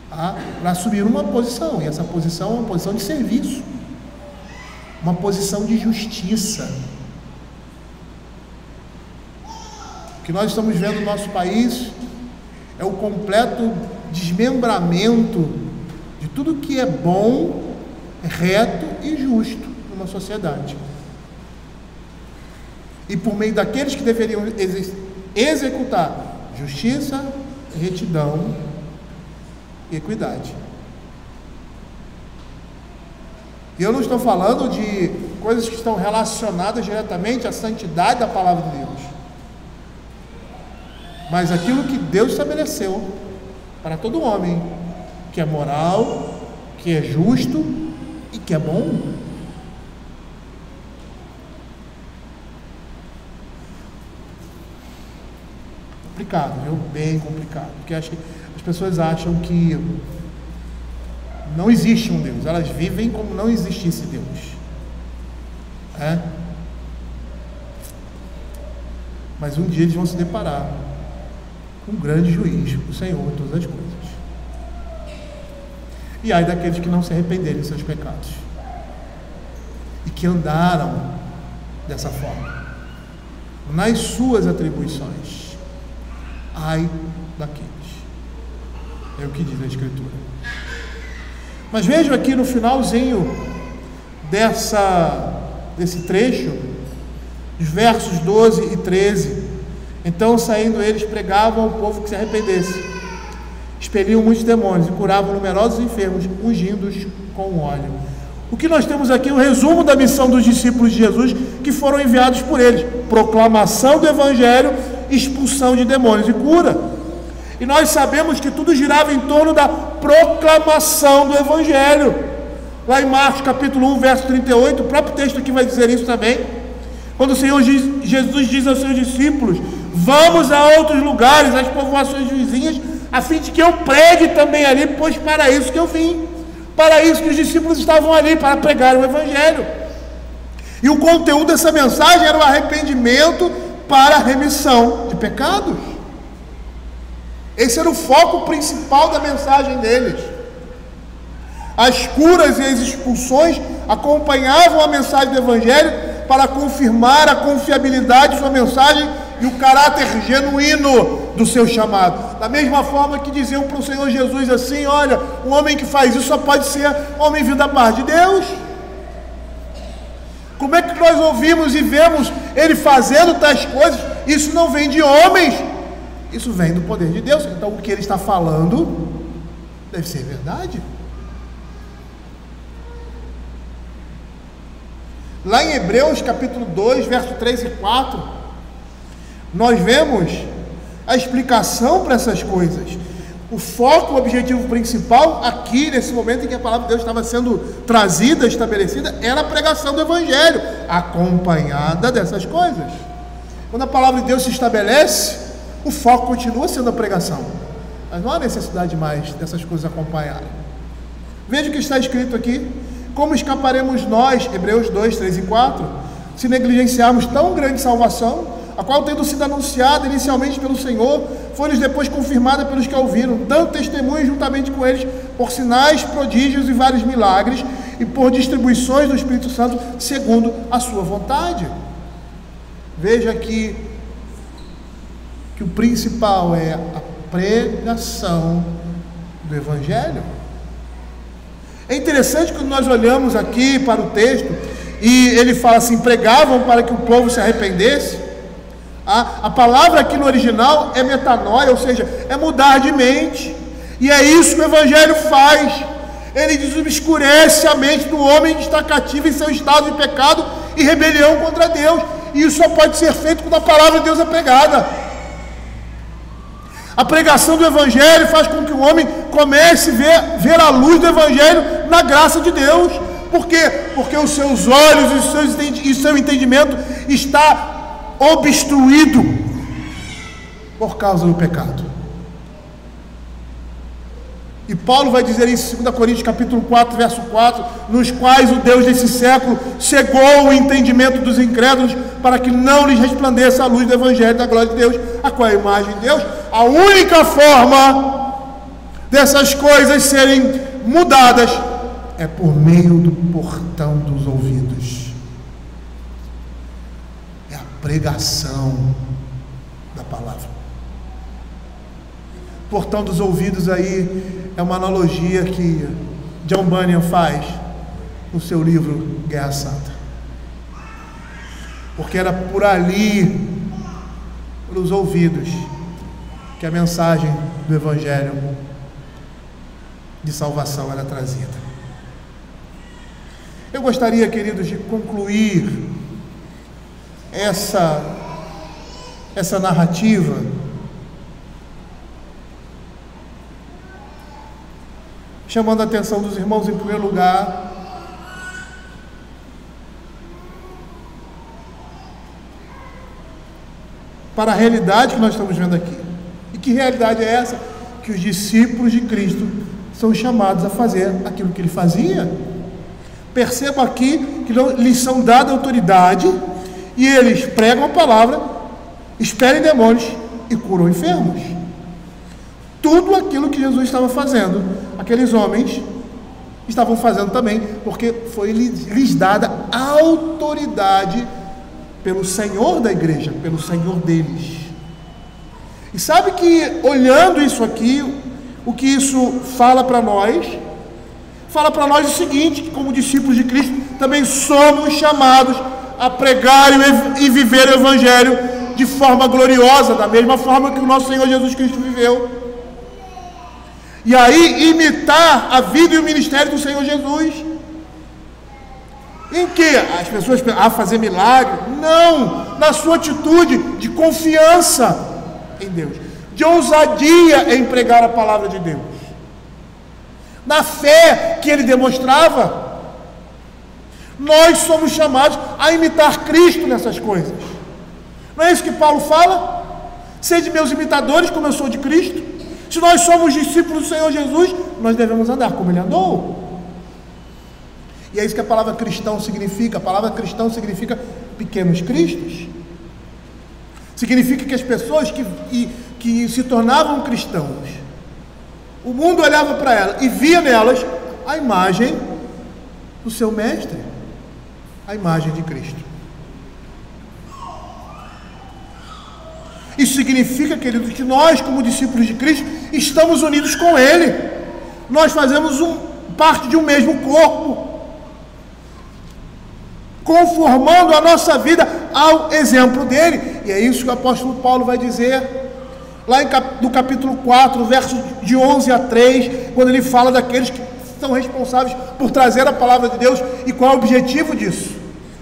para assumir uma posição, e essa posição é uma posição de serviço, uma posição de justiça. O que nós estamos vendo no nosso país é o completo desmembramento de tudo que é bom, reto e justo numa sociedade. E por meio daqueles que deveriam executar justiça, retidão e equidade. E eu não estou falando de coisas que estão relacionadas diretamente à santidade da palavra de Deus. mas aquilo que Deus estabeleceu para todo homem, que é moral, que é justo e que é bom. Complicado, viu? Bem complicado, porque as pessoas acham que não existe um Deus, elas vivem como não existisse Deus. Mas um dia eles vão se deparar com um grande juiz, o Senhor em todas as coisas. E ai daqueles que não se arrependerem dos seus pecados e que andaram dessa forma, nas suas atribuições. Ai daqueles. É o que diz a Escritura. Mas vejam aqui no finalzinho desse trecho, os versos 12 e 13. Então, saindo eles, pregavam ao povo que se arrependesse, expeliam muitos demônios e curavam numerosos enfermos, ungindo-os com óleo. O que nós temos aqui é o resumo da missão dos discípulos de Jesus, que foram enviados por eles: proclamação do Evangelho, expulsão de demônios e cura. E nós sabemos que tudo girava em torno da proclamação do Evangelho. Lá em Marcos capítulo 1, verso 38, o próprio texto aqui vai dizer isso também, quando o Senhor Jesus diz aos seus discípulos: vamos a outros lugares, às povoações vizinhas, a fim de que eu pregue também ali, pois para isso que eu vim, para isso que os discípulos estavam ali, para pregar o Evangelho. E o conteúdo dessa mensagem era o arrependimento para a remissão de pecados. Esse era o foco principal da mensagem deles. As curas e as expulsões acompanhavam a mensagem do Evangelho para confirmar a confiabilidade de sua mensagem e o caráter genuíno do seu chamado. Da mesma forma que diziam para o Senhor Jesus assim: olha, um homem que faz isso só pode ser homem vindo da parte de Deus. Como é que nós ouvimos e vemos ele fazendo tais coisas? Isso não vem de homens, isso vem do poder de Deus. Então o que ele está falando deve ser verdade. Lá em Hebreus capítulo 2, verso 3 e 4, nós vemos a explicação para essas coisas. O foco, o objetivo principal aqui, nesse momento em que a palavra de Deus estava sendo trazida, estabelecida, era a pregação do Evangelho, acompanhada dessas coisas. Quando a palavra de Deus se estabelece, o foco continua sendo a pregação, mas não há necessidade mais dessas coisas acompanharem. Veja o que está escrito aqui: como escaparemos nós, Hebreus 2, 3 e 4, se negligenciarmos tão grande salvação, a qual, tendo sido anunciada inicialmente pelo Senhor, foi-lhes depois confirmada pelos que a ouviram, dando testemunho juntamente com eles por sinais, prodígios e vários milagres, e por distribuições do Espírito Santo, segundo a sua vontade. Veja aqui que o principal é a pregação do Evangelho. É interessante quando nós olhamos aqui para o texto e ele fala assim: pregavam para que o povo se arrependesse. A palavra aqui no original é metanoia, ou seja, é mudar de mente. E é isso que o Evangelho faz. Ele desobscurece a mente do homem que está cativo em seu estado de pecado e rebelião contra Deus. E isso só pode ser feito quando a palavra de Deus é pregada. A pregação do Evangelho faz com que o homem comece a ver a luz do Evangelho na graça de Deus. Por quê? Porque os seus olhos e seu entendimento está obstruído por causa do pecado. E Paulo vai dizer isso em 2 Coríntios capítulo 4, verso 4, nos quais o Deus desse século cegou o entendimento dos incrédulos, para que não lhes resplandeça a luz do Evangelho da glória de Deus, a qual é a imagem de Deus. A única forma dessas coisas serem mudadas é por meio do portão dos ouvidos. É a pregação da palavra. Portão dos ouvidos aí é uma analogia que John Bunyan faz no seu livro Guerra Santa. Porque era por ali, pelos ouvidos, que a mensagem do Evangelho de salvação era trazida. Eu gostaria, queridos, de concluir essa narrativa chamando a atenção dos irmãos em primeiro lugar para a realidade que nós estamos vendo aqui. E que realidade é essa? Que os discípulos de Cristo são chamados a fazer aquilo que ele fazia. Perceba aqui que lhes são dadas autoridade e eles pregam a palavra, expelem demônios e curam enfermos. Tudo aquilo que Jesus estava fazendo, aqueles homens estavam fazendo também, porque foi lhes dada autoridade pelo Senhor da igreja, pelo Senhor deles. E sabe que, olhando isso aqui, o que isso fala para nós? Fala para nós o seguinte, que como discípulos de Cristo, também somos chamados a pregar e viver o Evangelho de forma gloriosa, da mesma forma que o nosso Senhor Jesus Cristo viveu. E aí, imitar a vida e o ministério do Senhor Jesus. Em que as pessoas fazer milagre? Não, na sua atitude de confiança em Deus, de ousadia em pregar a palavra de Deus, na fé que ele demonstrava. Nós somos chamados a imitar Cristo nessas coisas. Não é isso que Paulo fala? Sede meus imitadores, como eu sou de Cristo. Se nós somos discípulos do Senhor Jesus, nós devemos andar como ele andou. E é isso que a palavra cristão significa. A palavra cristão significa pequenos cristos. Significa que as pessoas que se tornavam cristãos, o mundo olhava para elas e via nelas a imagem do seu mestre, a imagem de Cristo. Isso significa, queridos, que nós, como discípulos de Cristo, estamos unidos com Ele. Nós fazemos parte de um mesmo corpo, conformando a nossa vida ao exemplo dele. E é isso que o apóstolo Paulo vai dizer lá no capítulo 4, versos de 11 a 3, quando ele fala daqueles que são responsáveis por trazer a palavra de Deus e qual é o objetivo disso.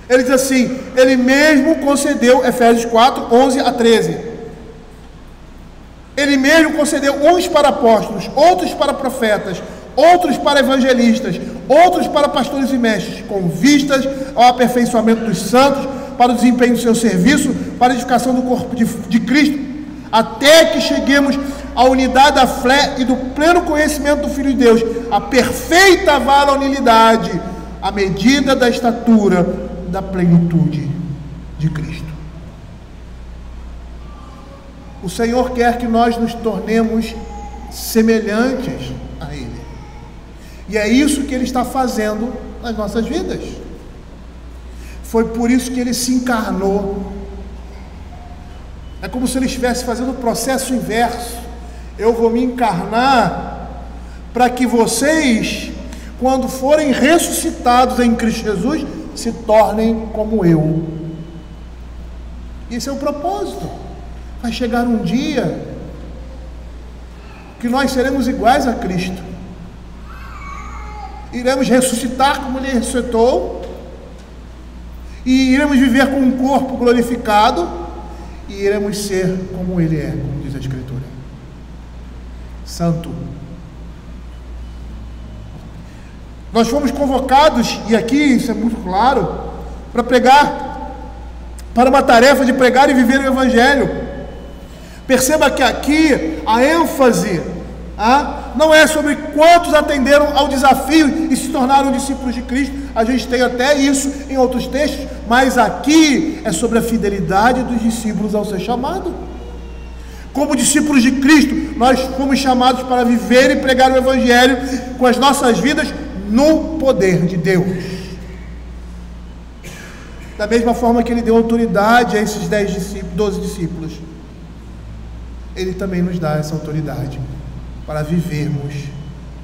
Ele diz assim: ele mesmo concedeu, Efésios 4, 11 a 13, ele mesmo concedeu uns para apóstolos, outros para profetas, outros para evangelistas, outros para pastores e mestres, com vistas ao aperfeiçoamento dos santos, para o desempenho do seu serviço, para a edificação do corpo de Cristo, até que cheguemos à unidade da fé e do pleno conhecimento do Filho de Deus, a perfeita varonilidade, à medida da estatura da plenitude de Cristo. O Senhor quer que nós nos tornemos semelhantes a Ele. E é isso que Ele está fazendo nas nossas vidas. Foi por isso que Ele se encarnou. É como se Ele estivesse fazendo o processo inverso. Eu vou me encarnar para que vocês, quando forem ressuscitados em Cristo Jesus, se tornem como eu. Esse é o propósito. Vai chegar um dia que nós seremos iguais a Cristo. Iremos ressuscitar como Ele ressuscitou, e iremos viver com um corpo glorificado, e iremos ser como Ele é, como diz a Escritura, santo. Nós fomos convocados, e aqui isso é muito claro, para pregar, para uma tarefa de pregar e viver o Evangelho. Perceba que aqui a ênfase não é sobre quantos atenderam ao desafio e se tornaram discípulos de Cristo. A gente tem até isso em outros textos, mas aqui é sobre a fidelidade dos discípulos ao ser chamado. Como discípulos de Cristo, nós fomos chamados para viver e pregar o Evangelho com as nossas vidas no poder de Deus. Da mesma forma que Ele deu autoridade a esses 12 discípulos, Ele também nos dá essa autoridade para vivermos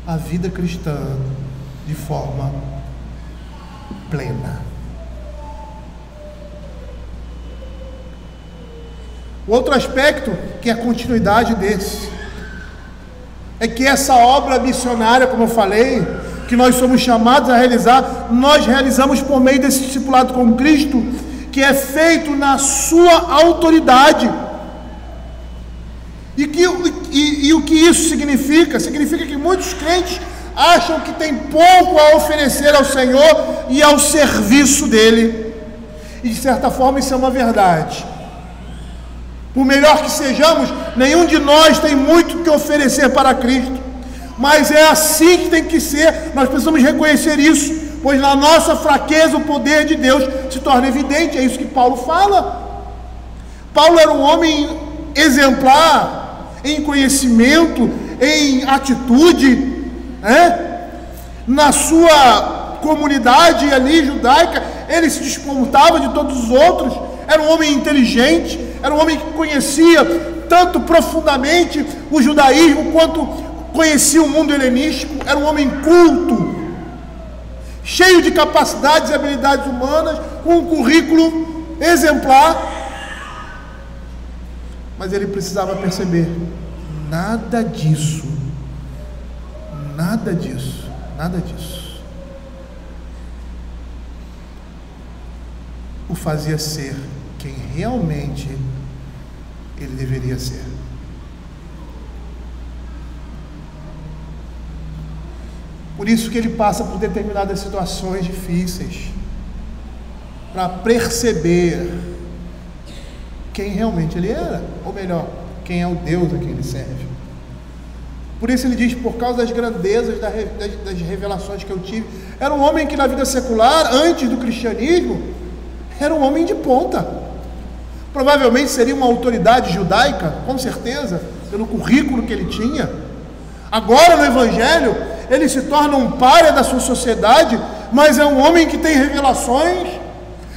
a vida cristã de forma plena. O outro aspecto, que é a continuidade desse, é que essa obra missionária, como eu falei, que nós somos chamados a realizar, nós realizamos por meio desse discipulado com Cristo, que é feito na sua autoridade. E o que isso significa? Significa que muitos crentes acham que tem pouco a oferecer ao Senhor e ao serviço dele. E de certa forma isso é uma verdade. Por melhor que sejamos, nenhum de nós tem muito que oferecer para Cristo. Mas é assim que tem que ser. Nós precisamos reconhecer isso, pois na nossa fraqueza o poder de Deus se torna evidente. É isso que Paulo fala. Paulo era um homem exemplar em conhecimento, em atitude, na sua comunidade ali judaica, ele se despontava de todos os outros. Era um homem inteligente, era um homem que conhecia tanto profundamente o judaísmo quanto conhecia o mundo helenístico. Era um homem culto, cheio de capacidades e habilidades humanas, com um currículo exemplar. Mas ele precisava perceber: nada disso o fazia ser quem realmente ele deveria ser. Por isso que ele passa por determinadas situações difíceis, para perceber quem realmente ele era, ou melhor, quem é o Deus a quem ele serve. Por isso ele diz: por causa das grandezas das revelações que eu tive. Era um homem que na vida secular, antes do cristianismo, era um homem de ponta. Provavelmente seria uma autoridade judaica, com certeza, pelo currículo que ele tinha. Agora no Evangelho, ele se torna um pária da sua sociedade, mas é um homem que tem revelações,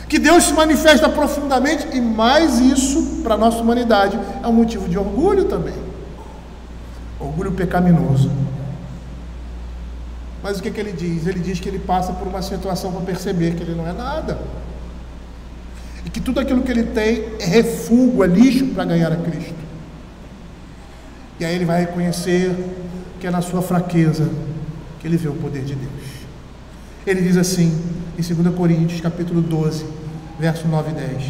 que Deus se manifesta profundamente. E mais isso, para a nossa humanidade, é um motivo de orgulho também. Orgulho pecaminoso. Mas o que ele diz? Ele diz que ele passa por uma situação para perceber que ele não é nada, e que tudo aquilo que ele tem é refúgio, é lixo para ganhar a Cristo. E aí ele vai reconhecer que é na sua fraqueza que ele vê o poder de Deus. Ele diz assim em 2 Coríntios capítulo 12, verso 9 e 10: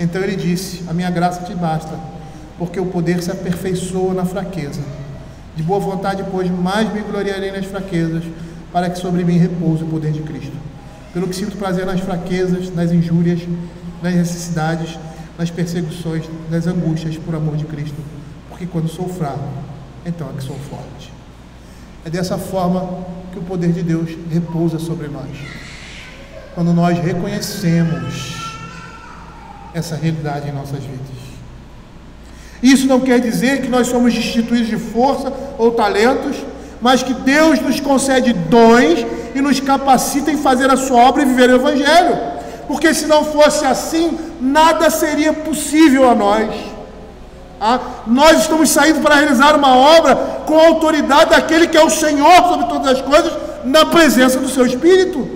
então ele disse: a minha graça te basta, porque o poder se aperfeiçoa na fraqueza. De boa vontade, pois, mais me gloriarei nas fraquezas, para que sobre mim repouse o poder de Cristo. Pelo que sinto prazer nas fraquezas, nas injúrias, nas necessidades, nas perseguições, nas angústias, por amor de Cristo, porque quando sou fraco, então é que sou forte. É dessa forma que o poder de Deus repousa sobre nós, quando nós reconhecemos essa realidade em nossas vidas. Isso não quer dizer que nós somos destituídos de força ou talentos, mas que Deus nos concede dons e nos capacita em fazer a sua obra e viver o Evangelho, porque se não fosse assim, nada seria possível a nós. Nós estamos saindo para realizar uma obra com a autoridade daquele que é o Senhor sobre todas as coisas, na presença do seu Espírito.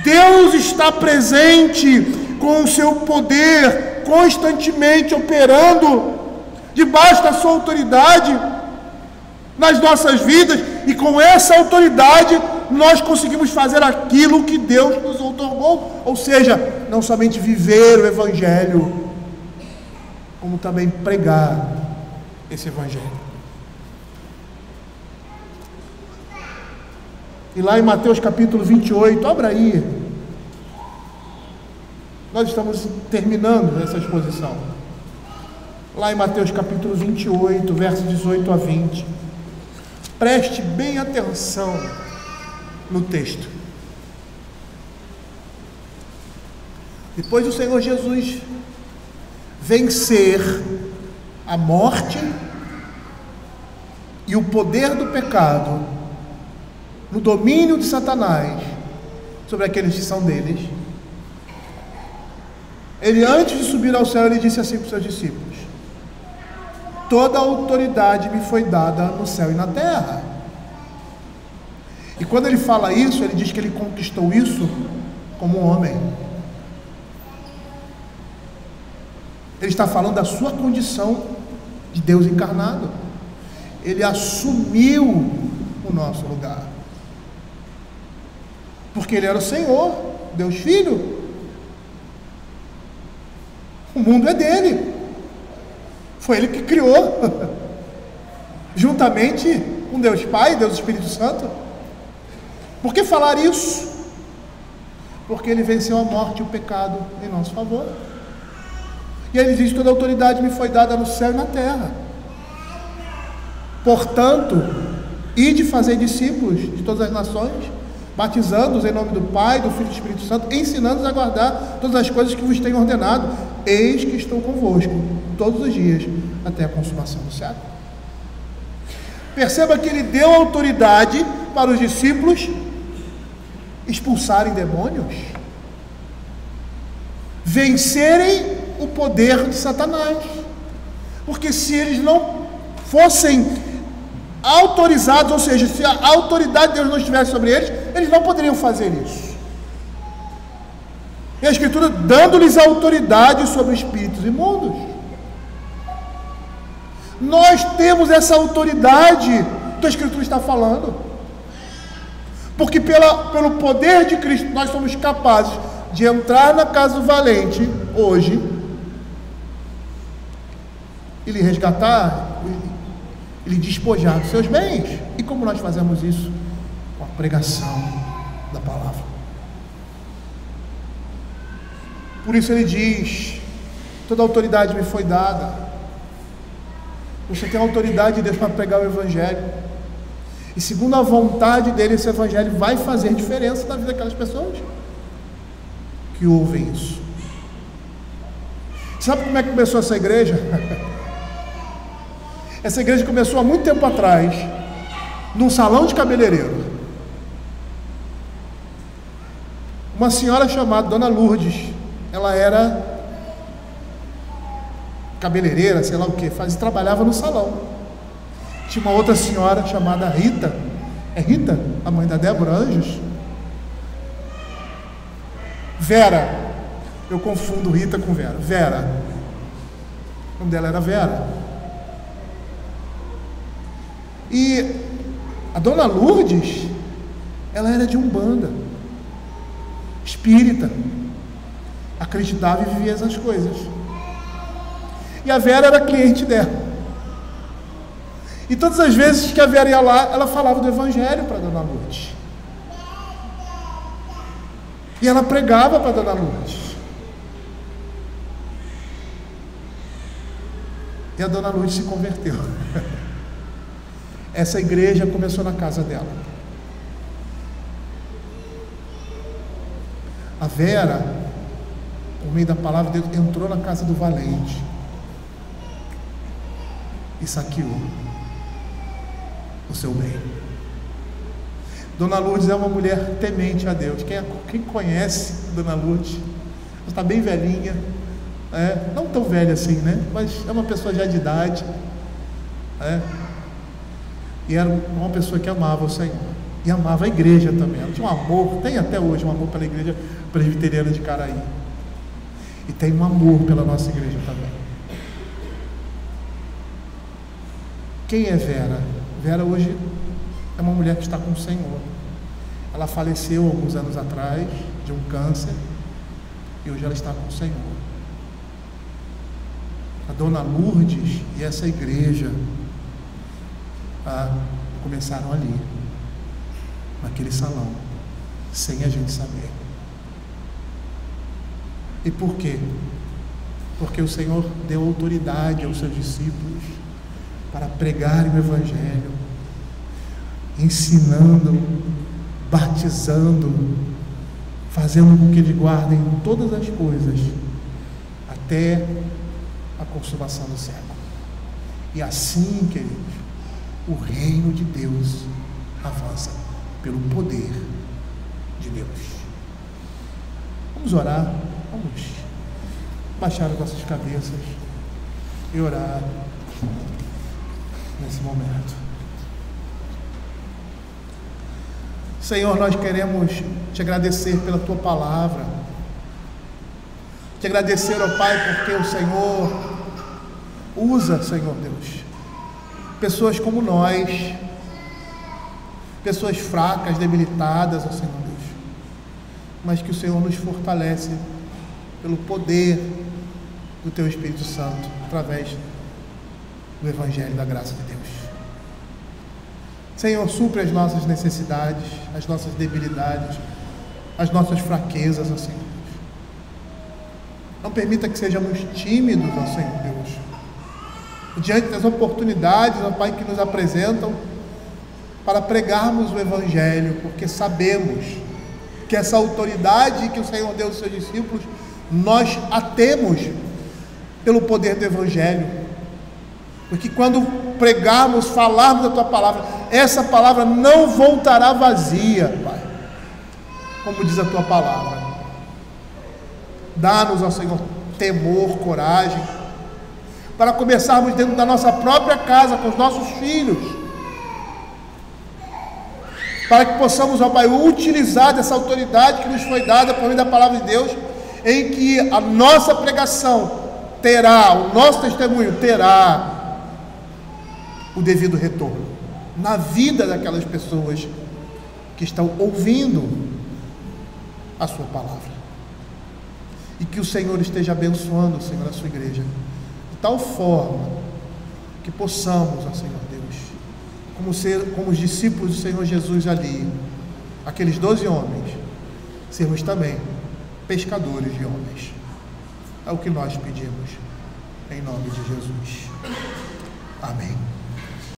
Deus está presente com o seu poder, constantemente operando debaixo da sua autoridade nas nossas vidas, e com essa autoridade nós conseguimos fazer aquilo que Deus nos outorgou, ou seja, não somente viver o Evangelho, como também pregar esse Evangelho. E lá em Mateus capítulo 28, abra aí, nós estamos terminando essa exposição. Lá em Mateus capítulo 28, versos 18 a 20. Preste bem atenção no texto. Depois do Senhor Jesus vencer a morte e o poder do pecado no domínio de Satanás sobre aqueles que são deles, ele, antes de subir ao céu, ele disse assim para os seus discípulos: toda a autoridade me foi dada no céu e na terra. E quando ele fala isso, ele diz que ele conquistou isso como um homem. Ele está falando da sua condição de Deus encarnado. Ele assumiu o nosso lugar, porque ele era o Senhor, Deus Filho. O mundo é dele, foi ele que criou, juntamente um Deus Pai, Deus Espírito Santo. Por que falar isso? Porque ele venceu a morte e o pecado em nosso favor. E ele diz: toda autoridade me foi dada no céu e na terra. Portanto, ide fazer discípulos de todas as nações, batizando-os em nome do Pai, do Filho e do Espírito Santo, ensinando-os a guardar todas as coisas que vos tenho ordenado. Eis que estou convosco todos os dias, até a consumação do século. Perceba que ele deu autoridade para os discípulos expulsarem demônios, vencerem o poder de Satanás. Porque se eles não fossem autorizados, ou seja, se a autoridade de Deus não estivesse sobre eles, eles não poderiam fazer isso. E a Escritura dando-lhes autoridade sobre espíritos imundos. Nós temos essa autoridade que a Escritura está falando, porque pelo poder de Cristo nós somos capazes de entrar na casa do valente hoje e lhe resgatar, e lhe despojar dos seus bens. E como nós fazemos isso? Com a pregação da palavra. Por isso ele diz: toda autoridade me foi dada. Você tem a autoridade de Deus para pregar o Evangelho, e segundo a vontade dele, esse Evangelho vai fazer diferença na vida daquelas pessoas que ouvem isso. Sabe como é que começou essa igreja? Essa igreja começou há muito tempo atrás, num salão de cabeleireiro. Uma senhora chamada Dona Lourdes, ela era cabeleireira, sei lá o que, trabalhava no salão. Tinha uma outra senhora chamada Rita. É Rita? A mãe da Débora Anjos? Vera. Eu confundo Rita com Vera. Vera. O nome dela era Vera. E a Dona Lourdes, ela era de Umbanda, espírita, acreditava e vivia essas coisas. E a Vera era cliente dela. E todas as vezes que a Vera ia lá, ela falava do Evangelho para a Dona Lourdes. E ela pregava para a Dona Lourdes. E a Dona Lourdes se converteu. Essa igreja começou na casa dela. A Vera, por meio da palavra de Deus, entrou na casa do valente e saqueou o seu bem. Dona Lourdes é uma mulher temente a Deus. Quem conhece Dona Lourdes, ela está bem velhinha, não tão velha assim, né? Mas é uma pessoa já de idade, e era uma pessoa que amava o Senhor e amava a igreja também. Ela tinha um amor, tem até hoje um amor pela igreja presbiteriana de Caraí, e tem um amor pela nossa igreja também. Quem é Vera? Vera hoje é uma mulher que está com o Senhor. Ela faleceu alguns anos atrás de um câncer, e hoje ela está com o Senhor. A Dona Lourdes e essa igreja começaram ali, naquele salão, sem a gente saber. E por quê? Porque o Senhor deu autoridade aos seus discípulos para pregarem o Evangelho, ensinando, batizando, fazendo com que eles guardem todas as coisas até a consumação do século. E assim, queridos, o reino de Deus avança pelo poder de Deus. Vamos orar, vamos baixar as nossas cabeças e orar nesse momento. Senhor, nós queremos te agradecer pela tua palavra, te agradecer, ó Pai, porque o Senhor usa, Senhor Deus, pessoas como nós, pessoas fracas, debilitadas, ó Senhor Deus, mas que o Senhor nos fortalece pelo poder do teu Espírito Santo, através do Evangelho da graça de Deus. Senhor, supre as nossas necessidades, as nossas debilidades, as nossas fraquezas, ó Senhor. Não permita que sejamos tímidos, ó Senhor Deus, diante das oportunidades, ó Pai, que nos apresentam para pregarmos o Evangelho, porque sabemos que essa autoridade que o Senhor deu aos seus discípulos, nós a temos pelo poder do Evangelho, porque quando pregarmos, falarmos da Tua palavra, essa palavra não voltará vazia, Pai, como diz a Tua palavra. Dá-nos, ó Senhor, temor, coragem, para começarmos dentro da nossa própria casa, com os nossos filhos, para que possamos, ó Pai, utilizar dessa autoridade que nos foi dada por meio da palavra de Deus, em que a nossa pregação terá, o nosso testemunho terá o devido retorno na vida daquelas pessoas que estão ouvindo a sua palavra. E que o Senhor esteja abençoando, Senhor, a sua igreja, de tal forma que possamos, ó Senhor Deus, como os discípulos do Senhor Jesus ali, aqueles 12 homens, sermos também pescadores de homens. É o que nós pedimos, em nome de Jesus. Amém.